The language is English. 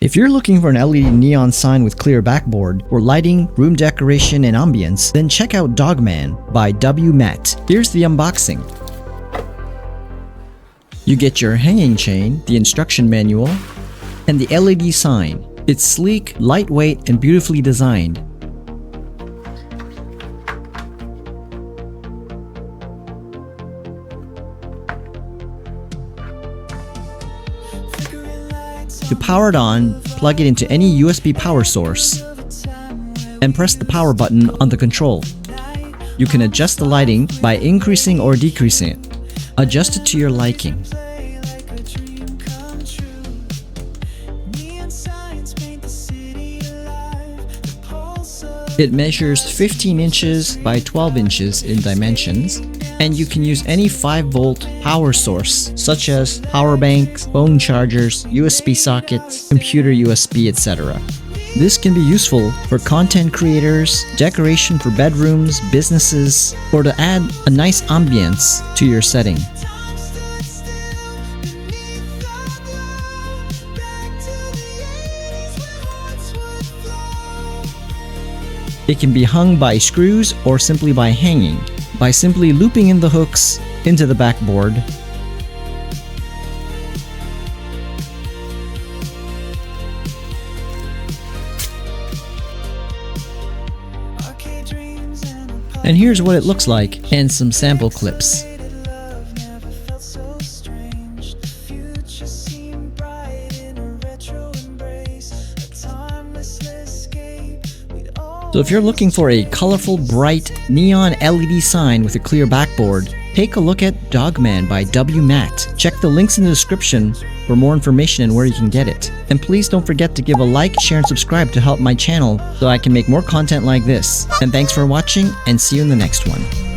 If you're looking for an LED neon sign with clear backboard for lighting, room decoration, and ambience, then check out Dogman by WMAT. Here's the unboxing. You get your hanging chain, the instruction manual, and the LED sign. It's sleek, lightweight, and beautifully designed. To power it on, plug it into any USB power source and press the power button on the control. You can adjust the lighting by increasing or decreasing it. Adjust it to your liking. It measures 15 inches by 12 inches in dimensions, and you can use any 5-volt power source such as power banks, phone chargers, USB sockets, computer USB, etc. This can be useful for content creators, decoration for bedrooms, businesses, or to add a nice ambience to your setting. It can be hung by screws or simply by hanging, by simply looping in the hooks into the backboard. And here's what it looks like, and some sample clips. So if you're looking for a colorful, bright, neon LED sign with a clear backboard, take a look at Dogman by WMAT. Check the links in the description for more information and where you can get it. And please don't forget to give a like, share, and subscribe to help my channel so I can make more content like this. And thanks for watching, and see you in the next one.